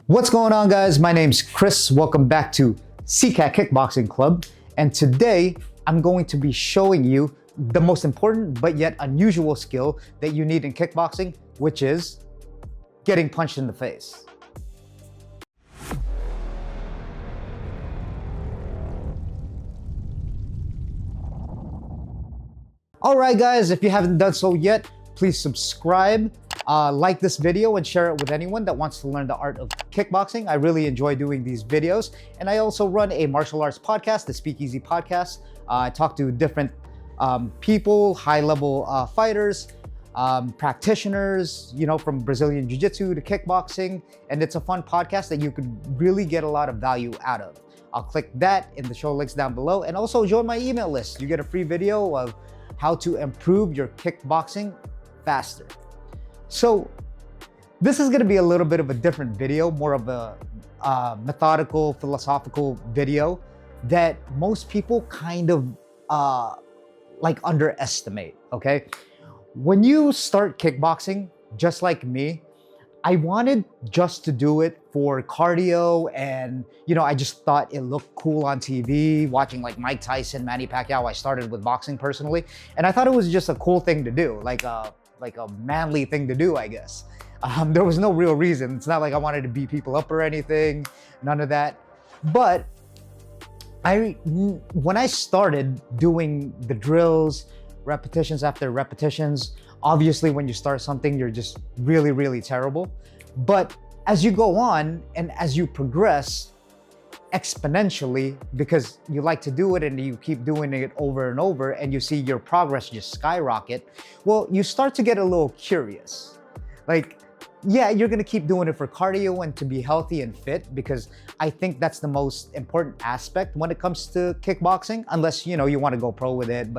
What's going on, guys? My name's Chris. Welcome back to Sicat Kickboxing Club. And today I'm going to be showing you the most important but yet unusual skill that you need in kickboxing, which is getting punched in the face. All right, guys, if you haven't done so yet, please subscribe, like this video, and share it with anyone that wants to learn the art of kickboxing. I really enjoy doing these videos. And I also run a martial arts podcast, the Speakeasy Podcast. I talk to different people, high-level fighters, practitioners, from Brazilian Jiu-Jitsu to kickboxing. And it's a fun podcast that you could really get a lot of value out of. I'll click that in the show links down below. And also join my email list. You get a free video of how to improve your kickboxing faster. So this is going to be a little bit of a different video, more of a methodical, philosophical video that most people kind of underestimate, okay? When you start kickboxing, just like me, I wanted just to do it for cardio and, I just thought it looked cool on TV, watching like Mike Tyson, Manny Pacquiao. I started with boxing personally, and I thought it was just a cool thing to do, like a manly thing to do, I guess. There was no real reason. It's not like I wanted to beat people up or anything, none of that. But when I started doing the drills, repetitions after repetitions, obviously when you start something, you're just really, really terrible. But as you go on and as you progress exponentially, because you like to do it and you keep doing it over and over and you see your progress just skyrocket, well, you start to get a little curious. Like, yeah, you're gonna keep doing it for cardio and to be healthy and fit, because I think that's the most important aspect when it comes to kickboxing, unless, you want to go pro with it,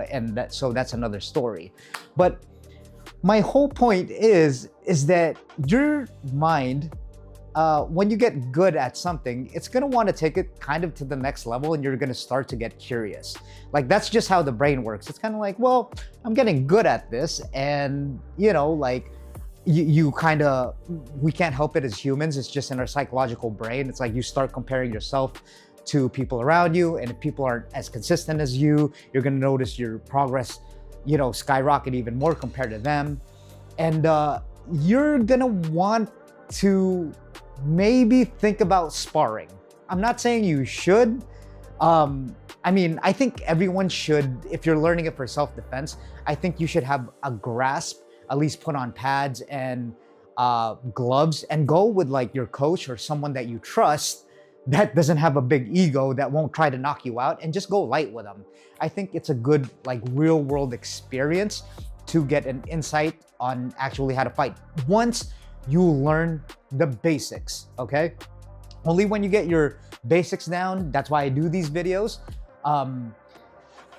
so that's another story. But my whole point is that your mind, when you get good at something, it's gonna want to take it kind of to the next level, and you're gonna start to get curious. Like, that's just how the brain works. It's kind of like, well, I'm getting good at this, and we can't help it as humans. It's just in our psychological brain. It's like you start comparing yourself to people around you, and if people aren't as consistent as you, you're gonna notice your progress skyrocket even more compared to them. And you're gonna want to maybe think about sparring. I'm not saying you should. I think everyone should. If you're learning it for self-defense, I think you should have a grasp, at least put on pads and gloves, and go with like your coach or someone that you trust that doesn't have a big ego, that won't try to knock you out, and just go light with them. I think it's a good real world experience to get an insight on actually how to fight once you learn the basics, okay? Only when you get your basics down, that's why I do these videos.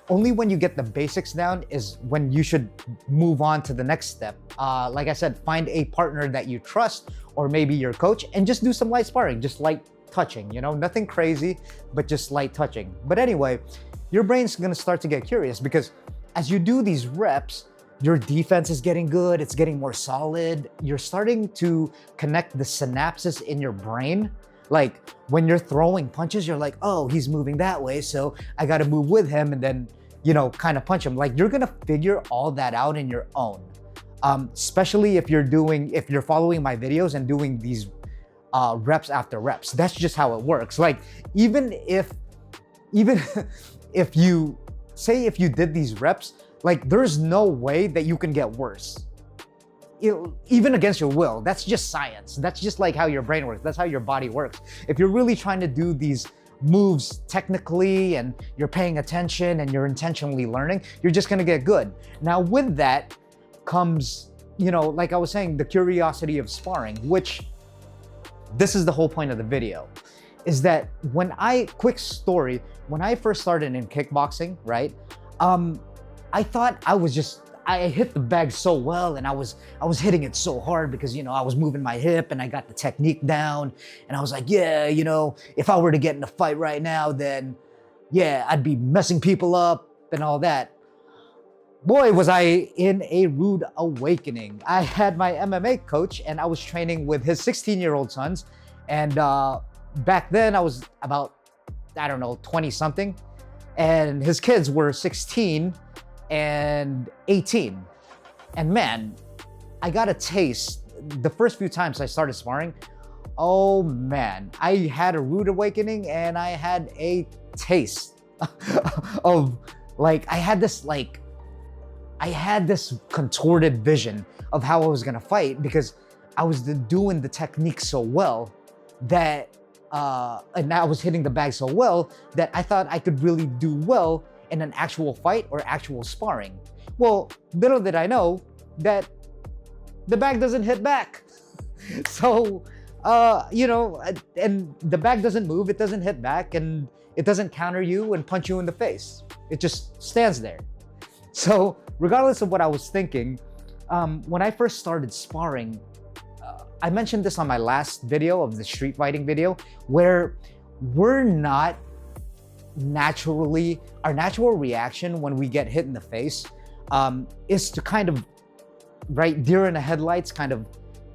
Only when you get the basics down is when you should move on to the next step. Like I said, find a partner that you trust, or maybe your coach, and just do some light sparring, just light touching, nothing crazy, but just light touching. But anyway, your brain's gonna start to get curious, because as you do these reps, your defense is getting good, it's getting more solid. You're starting to connect the synapses in your brain. Like, when you're throwing punches, you're like, oh, he's moving that way, so I gotta move with him, and then, kind of punch him. Like, you're gonna figure all that out in your own. Especially if you're following my videos and doing these reps after reps. That's just how it works. Like, even if you did these reps, like, there's no way that you can get worse. Even against your will. That's just science. That's just like how your brain works. That's how your body works. If you're really trying to do these moves technically, and you're paying attention and you're intentionally learning, you're just gonna get good. Now, with that comes, like I was saying, the curiosity of sparring, which this is the whole point of the video, is that quick story, when I first started in kickboxing, right? I thought I hit the bag so well, and I was hitting it so hard because, I was moving my hip and I got the technique down, and I was like, yeah, if I were to get in a fight right now, then yeah, I'd be messing people up and all that. Boy, was I in a rude awakening. I had my MMA coach, and I was training with his 16-year-old sons, And back then I was about, I don't know, 20 something. And his kids were 16 and 18. And man, I got a taste. The first few times I started sparring, oh man, I had a rude awakening, and I had a taste of like, I had this contorted vision of how I was gonna fight, because I was doing the technique so well that, and I was hitting the bag so well that I thought I could really do well in an actual fight or actual sparring. Well, little did I know that the bag doesn't hit back. So, and the bag doesn't move, it doesn't hit back, and it doesn't counter you and punch you in the face. It just stands there. So, regardless of what I was thinking, when I first started sparring, I mentioned this on my last video of the street fighting video, where we're not naturally, our natural reaction when we get hit in the face is to kind of, right, deer in the headlights, kind of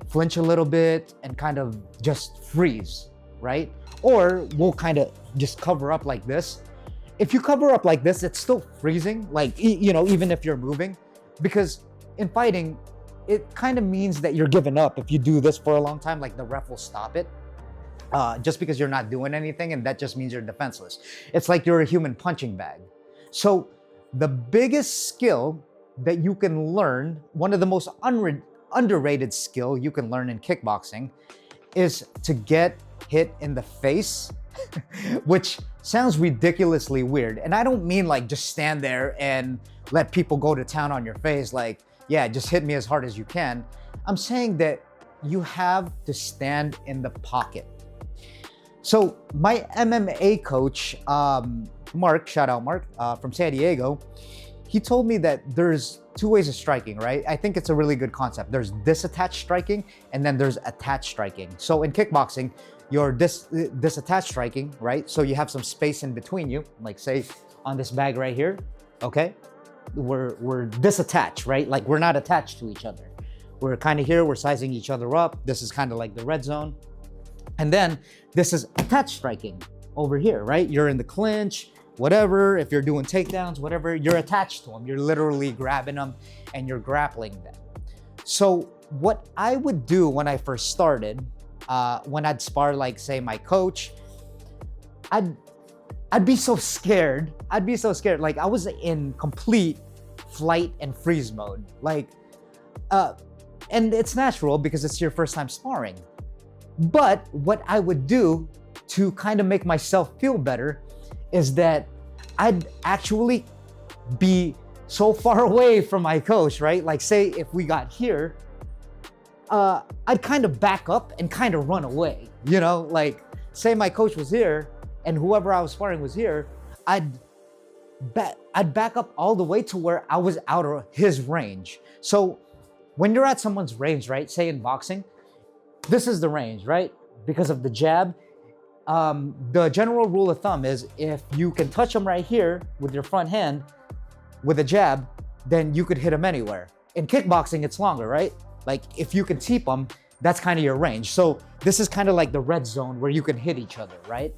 flinch a little bit and kind of just freeze, right? Or we'll kind of just cover up like this. If you cover up like this, it's still freezing, like, even if you're moving, because in fighting, it kind of means that you're giving up. If you do this for a long time, like the ref will stop it just because you're not doing anything, and that just means you're defenseless. It's like you're a human punching bag. So the biggest skill that you can learn, one of the most underrated skill you can learn in kickboxing, is to get hit in the face, which sounds ridiculously weird. And I don't mean like just stand there and let people go to town on your face, like, yeah, just hit me as hard as you can. I'm saying that you have to stand in the pocket. So my MMA coach, Mark, shout out Mark, from San Diego, he told me that there's two ways of striking, right? I think it's a really good concept. There's disattached striking, and then there's attached striking. So in kickboxing, you're disattached striking, right? So you have some space in between you, like say on this bag right here, okay? We're disattached, right? Like we're not attached to each other. We're kind of here, we're sizing each other up. This is kind of like the red zone. And then this is attached striking over here, right? You're in the clinch, whatever. If you're doing takedowns, whatever, you're attached to them. You're literally grabbing them and you're grappling them. So what I would do when I first started, when I'd spar, like say my coach, I'd be so scared. I'd be so scared. Like I was in complete flight and freeze mode. Like, and it's natural because it's your first time sparring. But what I would do to kind of make myself feel better is that I'd actually be so far away from my coach, right? Like say if we got here, I'd kind of back up and kind of run away, like say my coach was here and whoever I was sparring was here, I'd back up all the way to where I was out of his range. So when you're at someone's range, right? Say in boxing, this is the range, right? Because of the jab. The general rule of thumb is if you can touch them right here with your front hand with a jab, then you could hit them anywhere. In kickboxing, it's longer, right? Like if you can teep them, that's kind of your range. So this is kind of like the red zone where you can hit each other, right?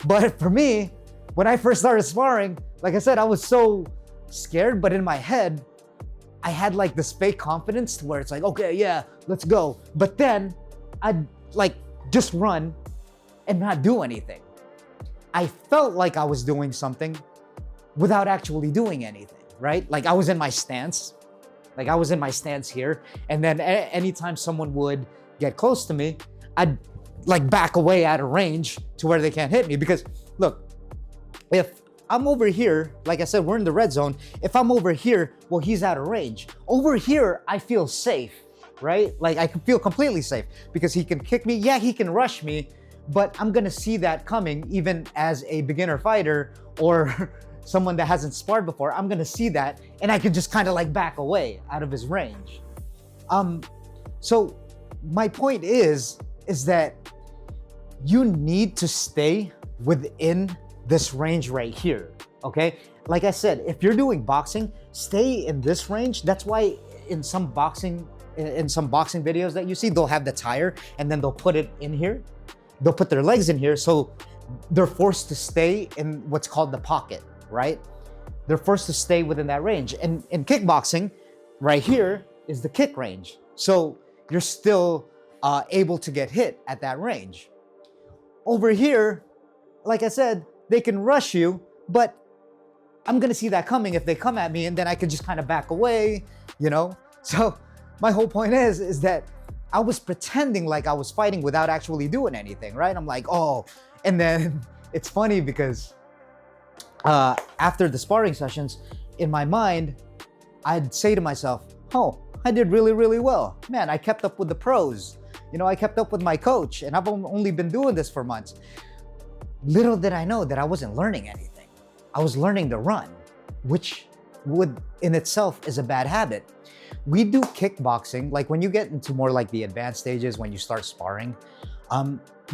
But for me, when I first started sparring, like I said, I was so scared, but in my head, I had like this fake confidence to where it's like, okay, yeah, let's go. But then I'd like just run and not do anything. I felt like I was doing something without actually doing anything, right? Like I was in my stance. Like I was in my stance here. And then anytime someone would get close to me, I'd like back away out of range to where they can't hit me. Because look, if I'm over here, like I said, we're in the red zone. If I'm over here, well, he's out of range. Over here, I feel safe, right? Like I can feel completely safe because he can kick me. Yeah, he can rush me, but I'm gonna see that coming even as a beginner fighter or someone that hasn't sparred before. I'm gonna see that and I can just kind of like back away out of his range. So my point is that you need to stay within this range right here, okay? Like I said, if you're doing boxing, stay in this range. That's why in some boxing videos that you see, they'll have the tire and then they'll put it in here. they'll put their legs in here, so they're forced to stay in what's called the pocket, right? They're forced to stay within that range. And in kickboxing, right here is the kick range. So you're still able to get hit at that range. Over here, like I said, they can rush you, but I'm gonna see that coming if they come at me, and then I can just kind of back away, you know? So my whole point is that I was pretending like I was fighting without actually doing anything, right? I'm like, oh, and then it's funny because after the sparring sessions, in my mind, I'd say to myself, oh, I did really, really well. Man, I kept up with the pros. You know, I kept up with my coach, and I've only been doing this for months. Little did I know that I wasn't learning anything. I was learning to run, which would in itself is a bad habit. We do kickboxing, like when you get into more like the advanced stages, when you start sparring,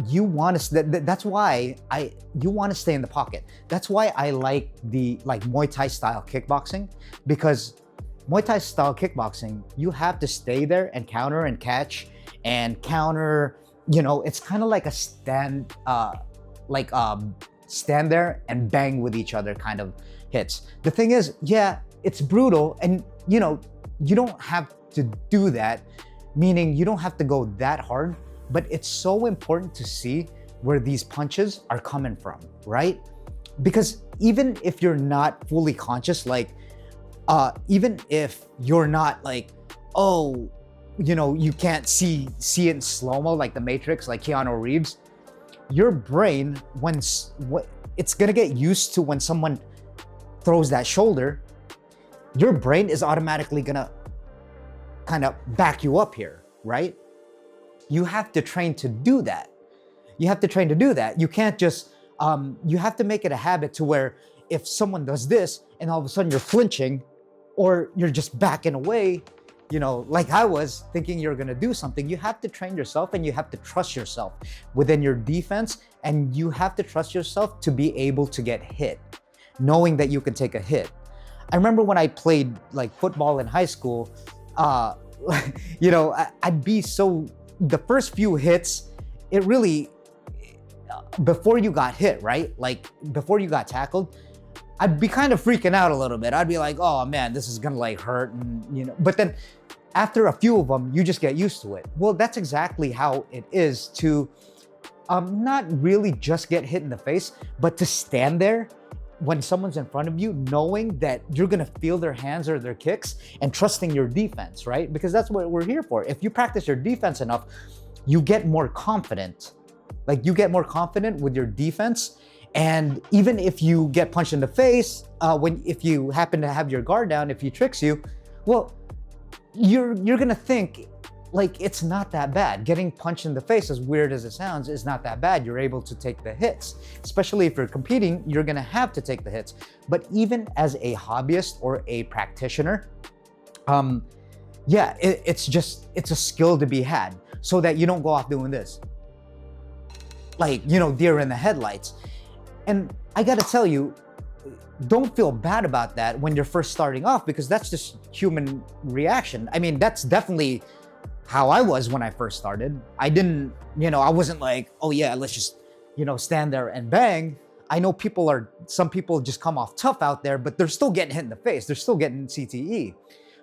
you want to, that's why you want to stay in the pocket. That's why I like the Muay Thai style kickboxing, because Muay Thai style kickboxing, you have to stay there and counter and catch and counter, you know, it's kind of like a stand there and bang with each other kind of hits. The thing is, yeah, it's brutal, and you know, you don't have to do that, meaning you don't have to go that hard, but it's so important to see where these punches are coming from, right? Because even if you're not fully conscious, like even if you're not like, oh, you know, you can't see it in slow-mo like the Matrix, like Keanu Reeves, your brain, it's gonna get used to when someone throws that shoulder, your brain is automatically gonna kind of back you up here, right? You have to train to do that. You have to train to do that. You can't just, you have to make it a habit to where if someone does this and all of a sudden you're flinching or you're just backing away, you know, like I was thinking you're gonna do something, you have to train yourself and you have to trust yourself within your defense, and you have to trust yourself to be able to get hit, knowing that you can take a hit. I remember when I played like football in high school, you know, I'd be so, the first few hits, it really, before you got hit, right? Like before you got tackled, I'd be kind of freaking out a little bit. I'd be like, oh man, this is gonna like hurt, and you know, but then after a few of them, you just get used to it. Well, that's exactly how it is to not really just get hit in the face, but to stand there when someone's in front of you, knowing that you're gonna feel their hands or their kicks and trusting your defense, right? Because that's what we're here for. If you practice your defense enough, you get more confident. Like you get more confident with your defense. And even if you get punched in the face, if you happen to have your guard down, if he tricks you, well, you're gonna think like it's not that bad. Getting punched in the face, as weird as it sounds, is not that bad. You're able to take the hits. Especially if you're competing, you're gonna have to take the hits. But even as a hobbyist or a practitioner, yeah, it's a skill to be had, so that you don't go off doing this. Like, you know, deer in the headlights. And I gotta tell you, don't feel bad about that when you're first starting off, because that's just human reaction. I mean, that's definitely how I was when I first started. I didn't, you know, I wasn't like, oh yeah, let's just, you know, stand there and bang. I know some people just come off tough out there, but they're still getting hit in the face. They're still getting CTE.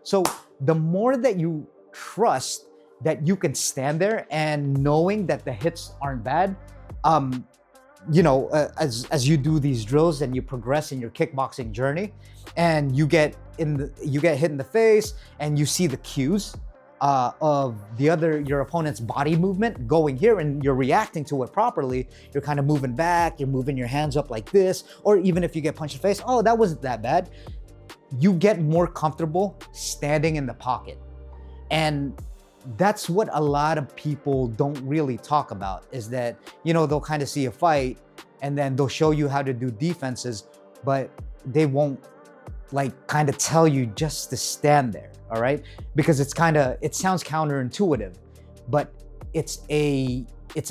So the more that you trust that you can stand there and knowing that the hits aren't bad, you know, as you do these drills and you progress in your kickboxing journey, and you get hit in the face and you see the cues of your opponent's body movement going here, and you're reacting to it properly. You're kind of moving back, you're moving your hands up like this, or even if you get punched in the face, oh, that wasn't that bad. You get more comfortable standing in the pocket. And that's what a lot of people don't really talk about, is that, you know, they'll kind of see a fight and then they'll show you how to do defenses, but they won't like kind of tell you just to stand there, all right? Because it sounds counterintuitive, but it's a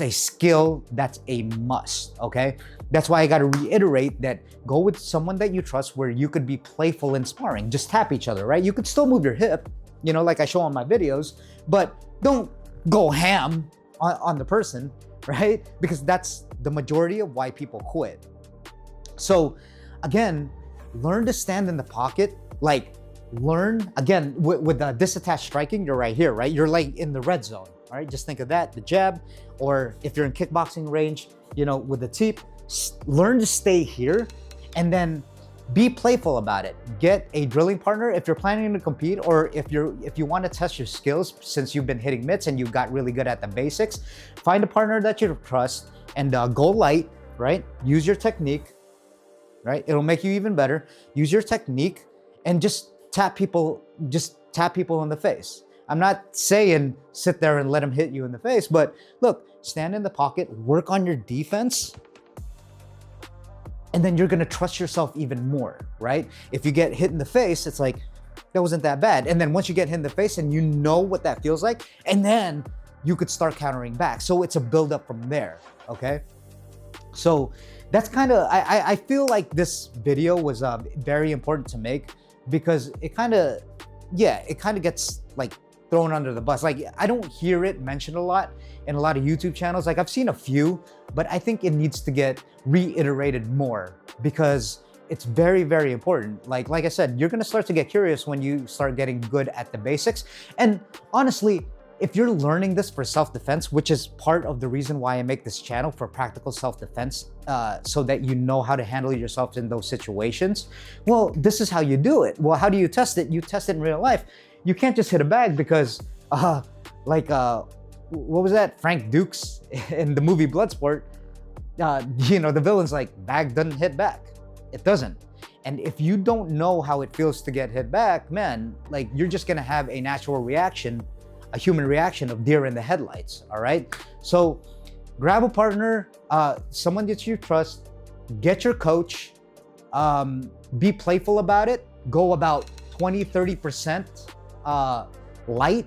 skill that's a must, okay? That's why I got to reiterate that go with someone that you trust, where you could be playful in sparring. Just tap each other, right? You could still move your hip, you know, like I show on my videos, but don't go ham on the person, right? Because that's the majority of why people quit. So again, learn to stand in the pocket. Like learn, again, with the disattached striking, you're right here, right? You're like in the red zone, all right? Just think of that, the jab, or if you're in kickboxing range, you know, with the teep, learn to stay here and then be playful about it. Get a drilling partner if you're planning to compete, or if you want to test your skills since you've been hitting mitts and you got really good at the basics. Find a partner that you trust and go light, right? Use your technique, right? It'll make you even better. Use your technique and just tap people in the face. I'm not saying sit there and let them hit you in the face, but look, stand in the pocket, work on your defense, and then you're gonna trust yourself even more, right? If you get hit in the face, it's like, that wasn't that bad. And then once you get hit in the face and you know what that feels like, and then you could start countering back. So it's a buildup from there, okay? So that's kind of, I feel like this video was very important to make because it kind of gets like thrown under the bus. Like I don't hear it mentioned a lot in a lot of YouTube channels. Like I've seen a few, but I think it needs to get reiterated more because it's very, very important. Like I said, you're gonna start to get curious when you start getting good at the basics. And honestly, if you're learning this for self-defense, which is part of the reason why I make this channel for practical self-defense, so that you know how to handle yourself in those situations, well, this is how you do it. Well, how do you test it? You test it in real life. You can't just hit a bag because, what was that? Frank Dukes in the movie Bloodsport, you know, the villain's like, bag doesn't hit back. It doesn't. And if you don't know how it feels to get hit back, man, like you're just gonna have a natural reaction, a human reaction of deer in the headlights, all right? So grab a partner, someone that you trust, get your coach, be playful about it, go about 20, 30% light,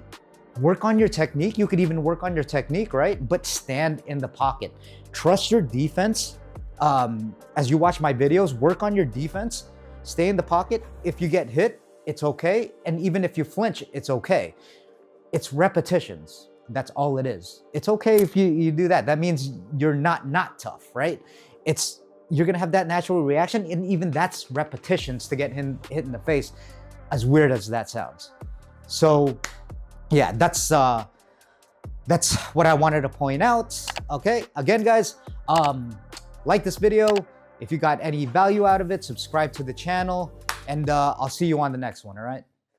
work on your technique. You could even work on your technique, right? But stand in the pocket. Trust your defense. As you watch my videos, work on your defense, stay in the pocket. If you get hit, it's okay. And even if you flinch, it's okay. It's repetitions. That's all it is. It's okay if you do that. That means you're not tough, right? You're gonna have that natural reaction, and even that's repetitions to get hit in the face, as weird as that sounds. So yeah, that's what I wanted to point out. Okay, again, guys, like this video. If you got any value out of it, subscribe to the channel, and I'll see you on the next one, all right?